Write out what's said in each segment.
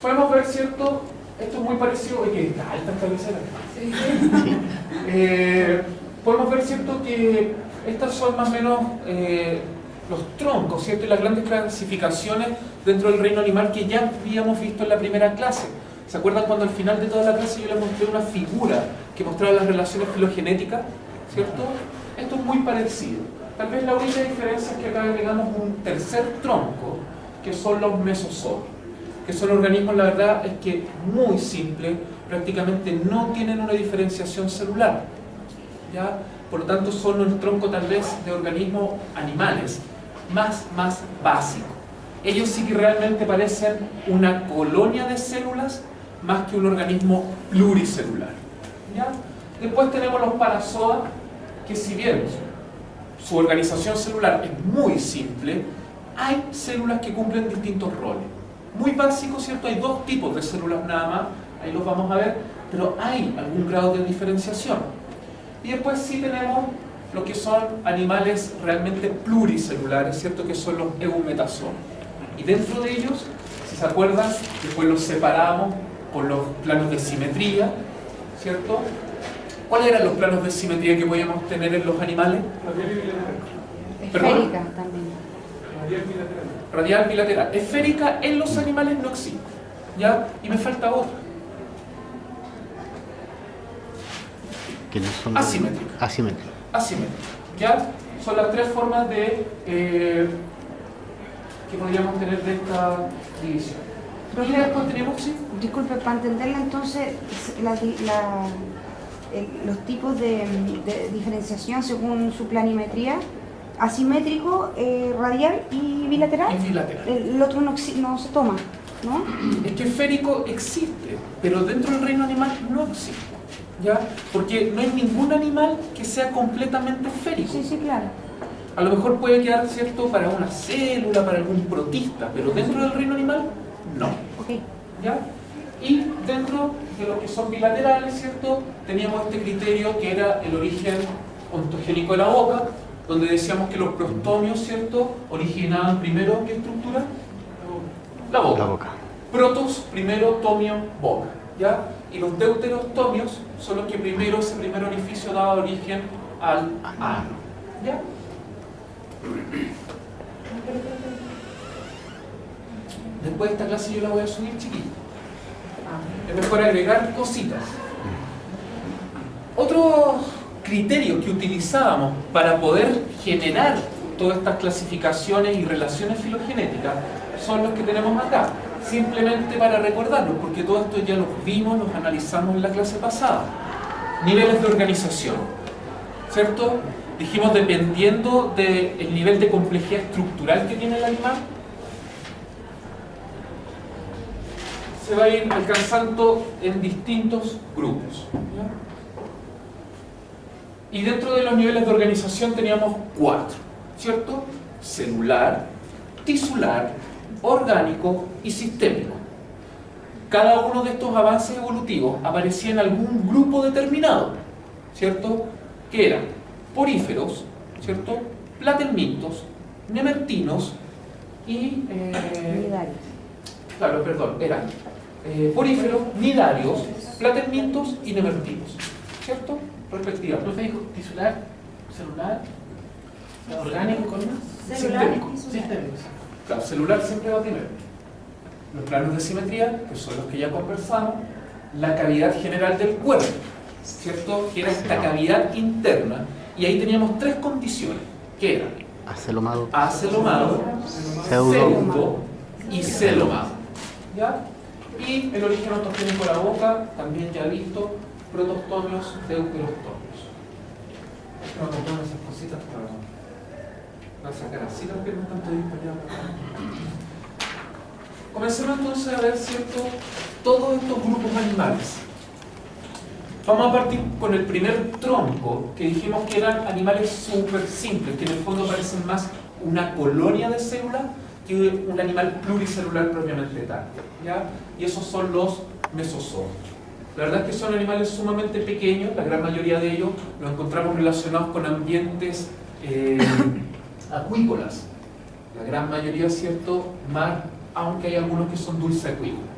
podemos ver, ¿cierto? Esto es muy parecido, oye, que está alta esta cabecera. Podemos ver, ¿cierto?, que estas son más o menos los troncos, ¿cierto?, y las grandes clasificaciones dentro del reino animal que ya habíamos visto en la primera clase. ¿Se acuerdan cuando al final de toda la clase yo les mostré una figura que mostraba las relaciones filogenéticas? ¿Cierto? Esto es muy parecido. Tal vez la única diferencia es que acá agregamos un tercer tronco, que son los mesozoos, que son organismos, la verdad es que muy simples, prácticamente no tienen una diferenciación celular, ¿ya? Por lo tanto son un tronco tal vez de organismos animales más básico. Ellos sí que realmente parecen una colonia de células más que un organismo pluricelular, ¿ya? Después tenemos los parazoa, que si bien su organización celular es muy simple, hay células que cumplen distintos roles. Muy básico, ¿cierto? Hay dos tipos de células nada más, ahí los vamos a ver, pero hay algún grado de diferenciación. Y después sí tenemos lo que son animales realmente pluricelulares, ¿cierto? Que son los eumetazoos. Y dentro de ellos, si se acuerdan, después los separamos por los planos de simetría, ¿cierto? ¿Cuáles eran los planos de simetría que podíamos tener en los animales? Esférica también. Radial bilateral. Esférica en los animales no existe, ¿ya? Y me falta otra. Que no son asimétrica. Asimétrica. Asimétrica, ¿ya? Son las tres formas de que podríamos tener de esta división. ¿Pero qué después tenemos? Sí. Disculpe, para entenderla entonces, los tipos de diferenciación según su planimetría, asimétrico, radial y bilateral. Y bilateral. El otro no se toma, ¿no? Es que esférico existe, pero dentro del reino animal no existe, ¿ya? Porque no hay ningún animal que sea completamente esférico. Sí, sí, claro. A lo mejor puede quedar, ¿cierto?, para una célula, para algún protista, pero dentro del reino animal, no. Ok. ¿Ya? Y dentro de lo que son bilaterales, ¿cierto?, teníamos este criterio que era el origen ontogénico de la boca, donde decíamos que los prostomios, ¿cierto?, originaban primero, ¿qué estructura? La boca. La boca. Protos, primero, tomio, boca, ¿ya? Y los deuterostomios son los que primero, ese primer orificio daba origen al ano, ¿ya? Después de esta clase yo la voy a subir chiquita. Es mejor agregar cositas. Otro criterio que utilizábamos para poder generar todas estas clasificaciones y relaciones filogenéticas son los que tenemos acá, simplemente para recordarlos, porque todo esto ya los vimos, los analizamos en la clase pasada. Niveles de organización, ¿cierto? Dijimos, dependiendo del nivel de complejidad estructural que tiene el animal, se va a ir alcanzando en distintos grupos, ¿ya? Y dentro de los niveles de organización teníamos 4, ¿cierto? Celular, tisular, orgánico y sistémico. Cada uno de estos avances evolutivos aparecía en algún grupo determinado, ¿cierto? Que eran poríferos, ¿cierto?, platelmintos, nemertinos y... Nidarios. Claro, perdón, eran poríferos, nidarios, platelmintos y nemertinos, ¿cierto? Respectivamente. ¿Profe dijo tisular, celular, orgánico con más? Sistémico. Sistémico. Claro, celular siempre va primero. Los planos de simetría, que son los que ya conversamos, la cavidad general del cuerpo, ¿cierto?, que era esta cavidad interna, y ahí teníamos 3 condiciones, que eran Acelomado. acelomado, pseudo y celomado, ¿ya? Y el origen ontogénico de la boca, también ya visto, protostomios, deuterostomios. No compramos esas cositas para sacar así las piernas tanto de para allá. Comencemos entonces a ver, ¿cierto?, todos estos grupos animales. Vamos a partir con el primer tronco, que dijimos que eran animales súper simples, que en el fondo parecen más una colonia de células que un animal pluricelular propiamente tal, ¿ya? Y esos son los mesozoos. La verdad es que son animales sumamente pequeños, la gran mayoría de ellos los encontramos relacionados con ambientes acuícolas. La gran mayoría, ¿cierto?, mar, aunque hay algunos que son dulceacuícolas.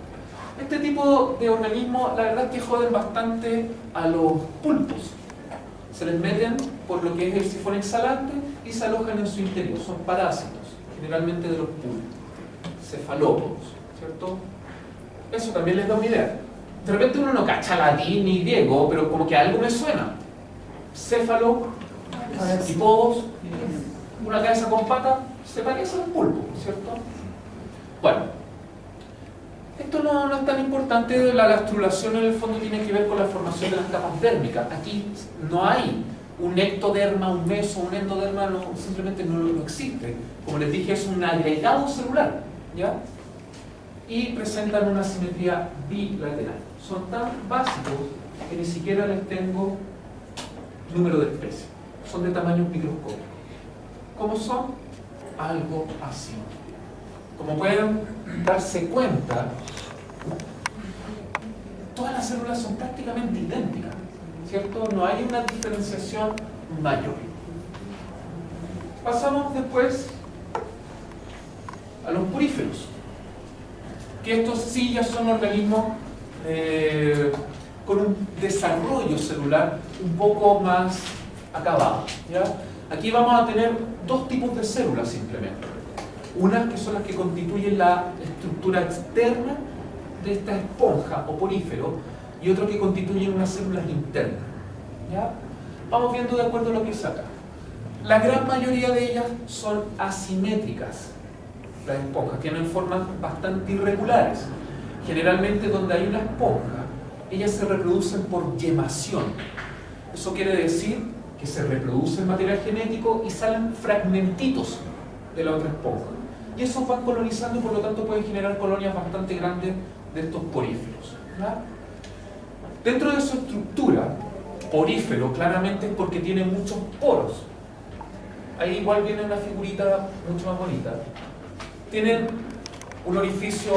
Este tipo de organismos, la verdad es que joden bastante a los pulpos. Se les meten por lo que es el sifón exhalante y se alojan en su interior. Son parásitos, generalmente de los pulpos, cefalópodos, ¿cierto? Eso también les da una idea. De repente uno no cacha latín ni griego, pero como que algo me suena. Céfalo, hipodos, una cabeza con pata, se parece a un pulpo, ¿cierto? Bueno, esto no es tan importante. La gastrulación en el fondo tiene que ver con la formación de las capas dérmicas. Aquí no hay un ectoderma, un meso, un endoderma, simplemente no existe. Como les dije, es un agregado celular, ¿ya? Y presentan una simetría bilateral. Son tan básicos que ni siquiera les tengo número de especies. Son de tamaños microscópicos. ¿Cómo son? Algo así. Como pueden darse cuenta, todas las células son prácticamente idénticas, ¿cierto? No hay una diferenciación mayor. Pasamos después a los poríferos, que estos sí ya son organismos con un desarrollo celular un poco más acabado, ¿ya? Aquí vamos a tener dos tipos de células simplemente. Unas que son las que constituyen la estructura externa de esta esponja o porífero y otras que constituyen unas células internas, ¿ya? Vamos viendo de acuerdo a lo que es acá. La gran mayoría de ellas son asimétricas. Las esponjas tienen formas bastante irregulares. Generalmente donde hay una esponja, ellas se reproducen por yemación. Eso quiere decir que se reproduce el material genético y salen fragmentitos de la otra esponja. Y esos van colonizando y por lo tanto pueden generar colonias bastante grandes de estos poríferos, ¿verdad? Dentro de su estructura, porífero claramente es porque tiene muchos poros. Ahí igual viene una figurita mucho más bonita. Tienen un orificio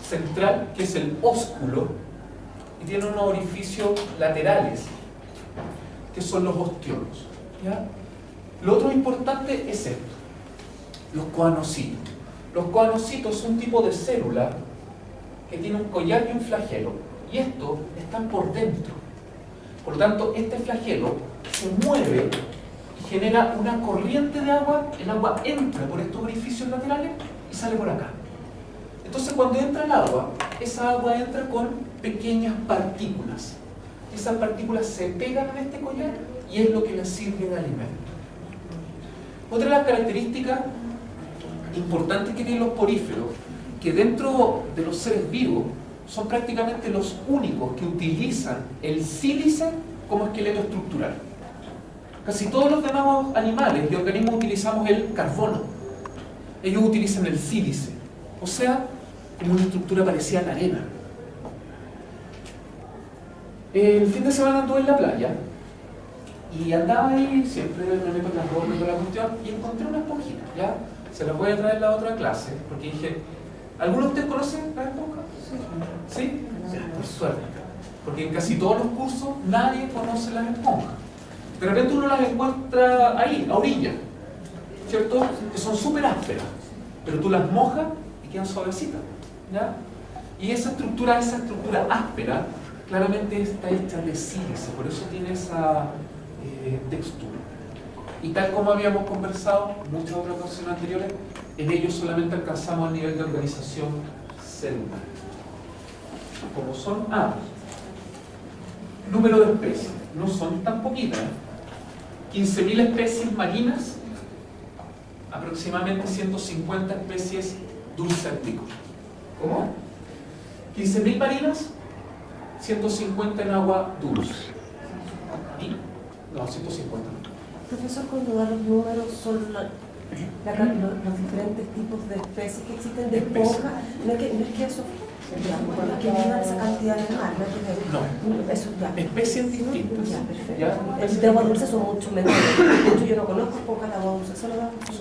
central, que es el ósculo, y tienen unos orificios laterales, que son los ostionos, ¿ya? Lo otro importante es esto, los coanocitos. Los coanocitos son un tipo de célula que tiene un collar y un flagelo, y estos están por dentro. Por lo tanto, este flagelo se mueve y genera una corriente de agua. El agua entra por estos orificios laterales y sale por acá. Entonces, cuando entra el agua, esa agua entra con pequeñas partículas. Esas partículas se pegan en este collar y es lo que les sirve de alimento. Otra de las características importantes que tienen los poríferos, que dentro de los seres vivos son prácticamente los únicos que utilizan el sílice como esqueleto estructural. Casi todos los demás animales y organismos utilizamos el carbono. Ellos utilizan el sílice, o sea, como una estructura parecida a la arena. El fin de semana anduve en la playa y andaba ahí, siempre me meto en las ropas y toda la cuestión, y encontré una esponjita, ¿ya? Se las voy a traer en la otra clase, porque dije, ¿alguno de ustedes conoce la esponja? ¿Sí? ¿Sí? Por suerte. Porque en casi todos los cursos nadie conoce las esponjas. De repente uno las encuentra ahí, a orilla, ¿cierto? Que son súper ásperas, pero tú las mojas y quedan suavecitas, ¿ya? Y esa estructura áspera, claramente está hecha de sílice, por eso tiene esa textura. Y tal como habíamos conversado en muchas otras ocasiones anteriores, en ellos solamente alcanzamos el nivel de organización celular. Como son número de especies, no son tan poquitas, 15.000 especies marinas, aproximadamente 150 especies dulceacuícolas. ¿Cómo? 15.000 marinas, 150 en agua dulce. ¿Y? No, 150. Profesor, cuando da los números son los diferentes tipos de especies que existen de esponja, no es que eso, digamos, que llevan esa cantidad de mar, no, eso ya. Especies distintas. Ya, perfecto. ¿Ya? De agua dulce son mucho menores. De hecho, yo no conozco esponjas de agua dulce, solo de agua dulce.